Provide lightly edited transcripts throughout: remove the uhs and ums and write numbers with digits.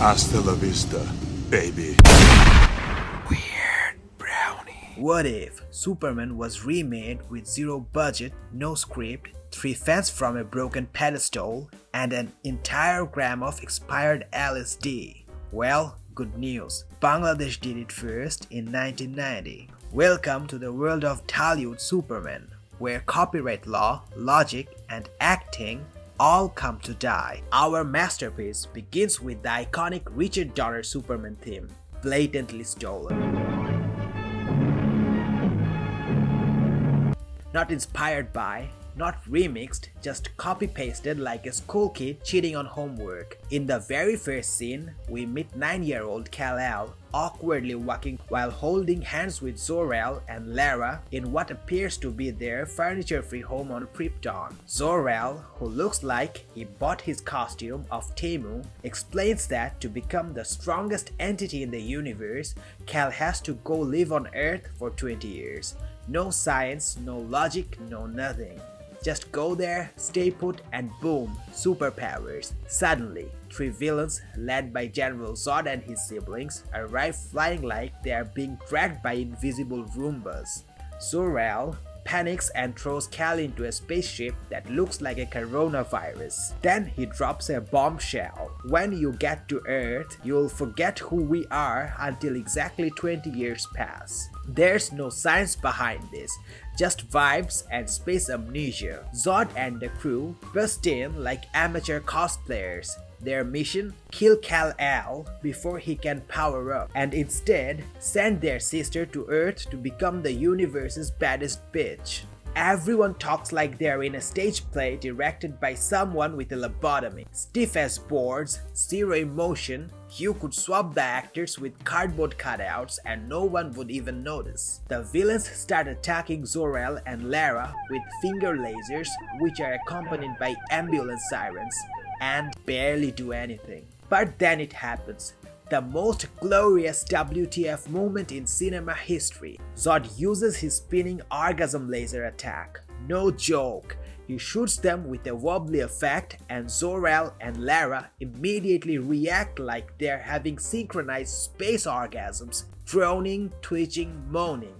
Hasta la vista, baby. What if Superman was remade with zero budget, no script, 3 fans from a broken pedestal, and an entire gram of expired LSD? Well, good news. Bangladesh did it first in 1990. Welcome to the world of Dhaliwood Superman, where copyright law, logic, and acting all come to die. Our masterpiece begins with the iconic Richard Donner Superman theme, blatantly stolen. Not inspired by, not remixed, just copy-pasted like a school kid cheating on homework. In the very first scene, we meet 9-year-old Kal-El awkwardly walking while holding hands with Zor-El and Lara in what appears to be their furniture-free home on Krypton. Zor-El, who looks like he bought his costume off Temu, explains that to become the strongest entity in the universe, Kal has to go live on Earth for 20 years. No science, no logic, no nothing. Just go there, stay put, and boom, superpowers. Suddenly, 3 villains, led by General Zod and his siblings, arrive flying like they are being dragged by invisible Roombas. Zor-El panics and throws Kal into a spaceship that looks like a coronavirus. Then he drops a bombshell. When you get to Earth, you'll forget who we are until exactly 20 years pass. There's no science behind this, just vibes and space amnesia. Zod and the crew burst in like amateur cosplayers. Their mission? Kill Kal-El before he can power up, and instead send their sister to Earth to become the universe's baddest bitch. Everyone talks like they're in a stage play directed by someone with a lobotomy. Stiff as boards, zero emotion, you could swap the actors with cardboard cutouts and no one would even notice. The villains start attacking Zor-El and Lara with finger lasers, which are accompanied by ambulance sirens, and barely do anything. But then it happens. The most glorious WTF moment in cinema history. Zod uses his spinning orgasm laser attack. No joke. He shoots them with a wobbly effect and Zor-El and Lara immediately react like they're having synchronized space orgasms, droning, twitching, moaning.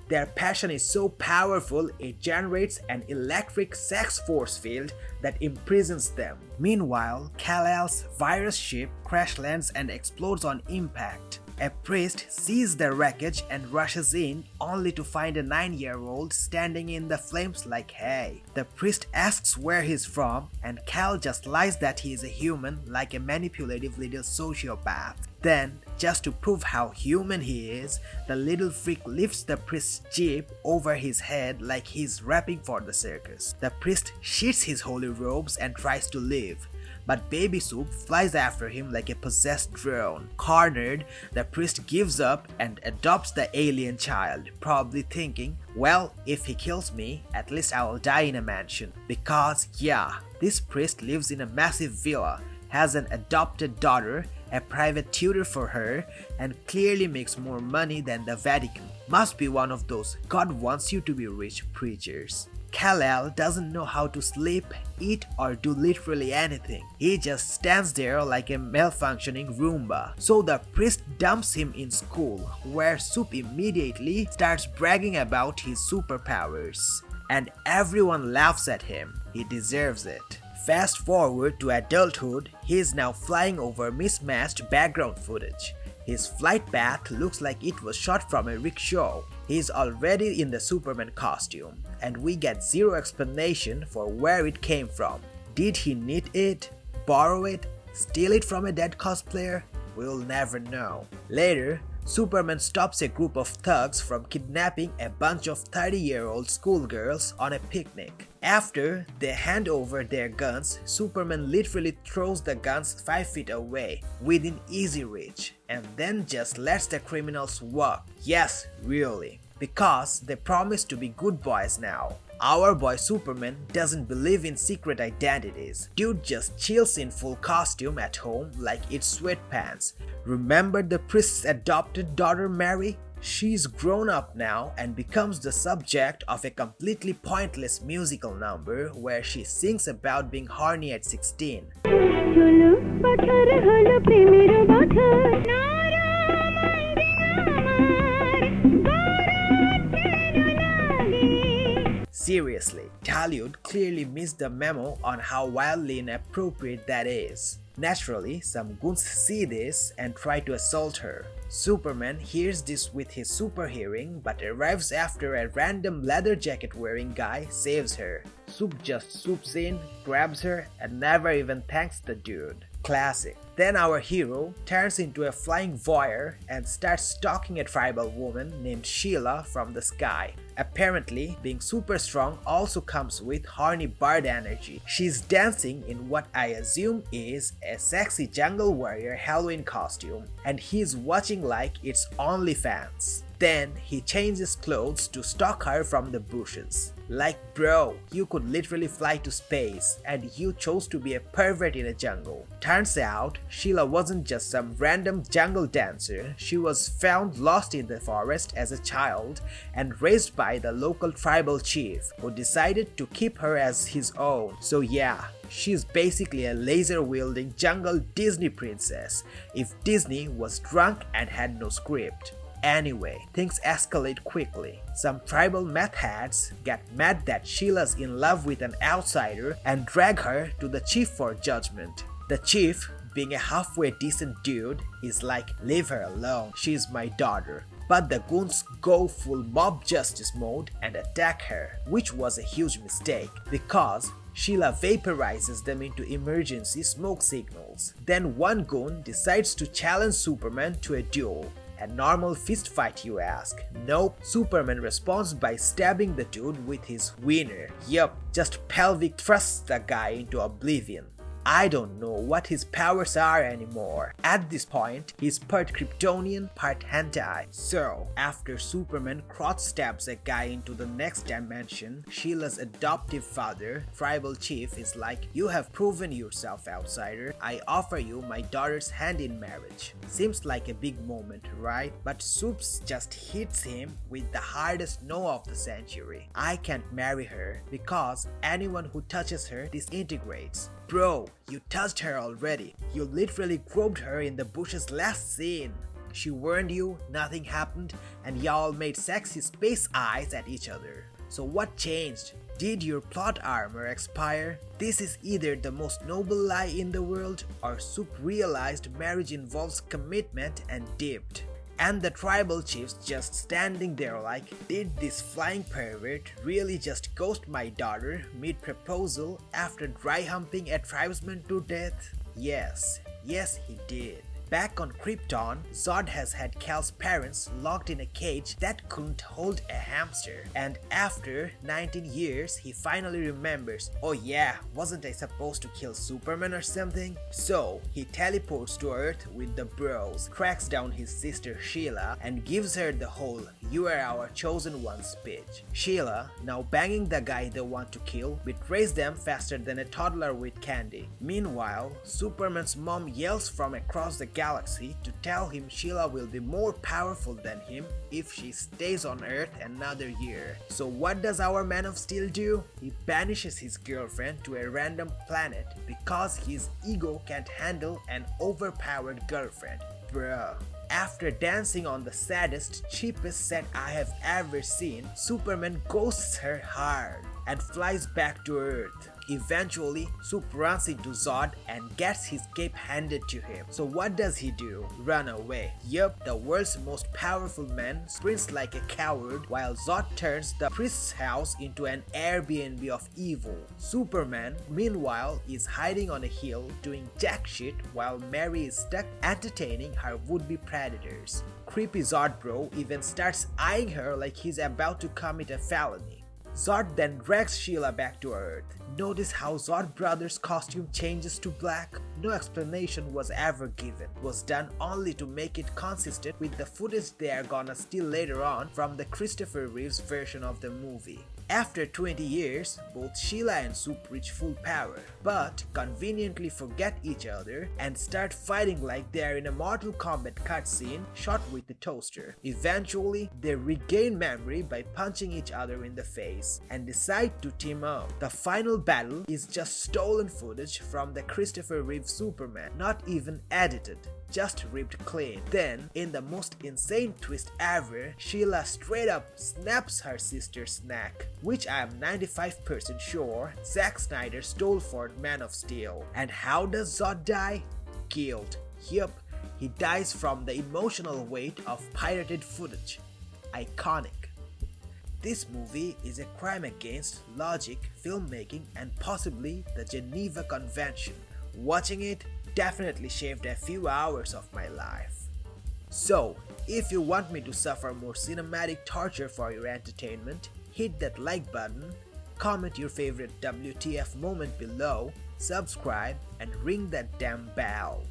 Their passion is so powerful it generates an electric sex force field that imprisons them. Meanwhile, Kal-El's virus ship crash lands and explodes on impact. A priest sees the wreckage and rushes in, only to find a 9-year-old standing in the flames like, hey. The priest asks where he's from, and Kal just lies that he is a human like a manipulative little sociopath. Then, just to prove how human he is, the little freak lifts the priest's jeep over his head like he's rapping for the circus. The priest shits his holy robes and tries to leave, but Baby Soup flies after him like a possessed drone. Cornered, the priest gives up and adopts the alien child, probably thinking, well, if he kills me, at least I will die in a mansion. Because yeah, this priest lives in a massive villa, has an adopted daughter, a private tutor for her, and clearly makes more money than the Vatican. Must be one of those God wants you to be rich preachers. Kal-El doesn't know how to sleep, eat, or do literally anything. He just stands there like a malfunctioning Roomba. So the priest dumps him in school, where Soup immediately starts bragging about his superpowers. And everyone laughs at him. He deserves it. Fast forward to adulthood, he is now flying over mismatched background footage. His flight path looks like it was shot from a rickshaw. He is already in the Superman costume, and we get zero explanation for where it came from. Did he knit it, borrow it, steal it from a dead cosplayer? We'll never know. Later, Superman stops a group of thugs from kidnapping a bunch of 30-year-old schoolgirls on a picnic. After they hand over their guns, Superman literally throws the guns 5 feet away, within easy reach, and then just lets the criminals walk. Yes, really. Because they promise to be good boys now. Our boy Superman doesn't believe in secret identities. Dude just chills in full costume at home like it's sweatpants. Remember the priest's adopted daughter Mary? She's grown up now and becomes the subject of a completely pointless musical number where she sings about being horny at 16. Seriously, Dhaliwood clearly missed the memo on how wildly inappropriate that is. Naturally, some goons see this and try to assault her. Superman hears this with his super hearing but arrives after a random leather jacket wearing guy saves her. Soup just swoops in, grabs her, and never even thanks the dude. Classic. Then our hero turns into a flying voyeur and starts stalking a tribal woman named Sheila from the sky. Apparently, being super strong also comes with horny bird energy. She's dancing in what I assume is a sexy jungle warrior Halloween costume, and he's watching like it's OnlyFans. Then he changes clothes to stalk her from the bushes. Like bro, you could literally fly to space and you chose to be a pervert in a jungle. Turns out, Sheila wasn't just some random jungle dancer, she was found lost in the forest as a child and raised by the local tribal chief who decided to keep her as his own. So yeah, she's basically a laser-wielding jungle Disney princess if Disney was drunk and had no script. Anyway, things escalate quickly. Some tribal meth heads get mad that Sheila's in love with an outsider and drag her to the chief for judgment. The chief, being a halfway decent dude, is like, leave her alone, she's my daughter. But the goons go full mob justice mode and attack her, which was a huge mistake because Sheila vaporizes them into emergency smoke signals. Then one goon decides to challenge Superman to a duel. A normal fist fight, you ask? Nope, Superman responds by stabbing the dude with his wiener. Yup, just pelvic thrusts the guy into oblivion. I don't know what his powers are anymore. At this point, he's part Kryptonian, part hentai. So, after Superman crotch stabs a guy into the next dimension, Sheila's adoptive father, tribal chief, is like, you have proven yourself, outsider. I offer you my daughter's hand in marriage. Seems like a big moment, right? But Soups just hits him with the hardest no of the century. I can't marry her because anyone who touches her disintegrates. Bro, you touched her already. You literally groped her in the bushes last scene. She warned you, nothing happened, and y'all made sexy space eyes at each other. So what changed? Did your plot armor expire? This is either the most noble lie in the world, or Soup realized marriage involves commitment and dipped. And the tribal chiefs just standing there like, did this flying pervert really just ghost my daughter mid-proposal after dry humping a tribesman to death? Yes he did. Back on Krypton, Zod has had Kal's parents locked in a cage that couldn't hold a hamster. And after 19 years, he finally remembers, oh yeah, wasn't I supposed to kill Superman or something? So, he teleports to Earth with the bros, tracks down his sister Sheila, and gives her the whole, you are our chosen one speech. Sheila, now banging the guy they want to kill, betrays them faster than a toddler with candy. Meanwhile, Superman's mom yells from across the galaxy to tell him Sheila will be more powerful than him if she stays on Earth another year. So what does our Man of Steel do? He banishes his girlfriend to a random planet because his ego can't handle an overpowered girlfriend. Bruh. After dancing on the saddest, cheapest set I have ever seen, Superman ghosts her hard and flies back to Earth. Eventually, Soup runs into Zod and gets his cape handed to him. So what does he do? Run away. Yup, the world's most powerful man sprints like a coward while Zod turns the priest's house into an Airbnb of evil. Superman, meanwhile, is hiding on a hill doing jack shit while Mary is stuck entertaining her would-be predators. Creepy Zod bro even starts eyeing her like he's about to commit a felony. Zod then drags Sheila back to Earth. Notice how Zod brother's costume changes to black? No explanation was ever given. It was done only to make it consistent with the footage they are gonna steal later on from the Christopher Reeves version of the movie. After 20 years, both Sheila and Soup reach full power, but conveniently forget each other and start fighting like they are in a Mortal Kombat cutscene shot with the toaster. Eventually, they regain memory by punching each other in the face and decide to team up. The final battle is just stolen footage from the Christopher Reeve Superman, not even edited, just ripped clean. Then, in the most insane twist ever, Sheila straight up snaps her sister's neck, which I am 95% sure Zack Snyder stole for Man of Steel. And how does Zod die? Killed. Yup, he dies from the emotional weight of pirated footage. Iconic. This movie is a crime against logic, filmmaking, and possibly the Geneva Convention. Watching it definitely shaved a few hours of my life. So, if you want me to suffer more cinematic torture for your entertainment, hit that like button, comment your favorite WTF moment below, subscribe, and ring that damn bell.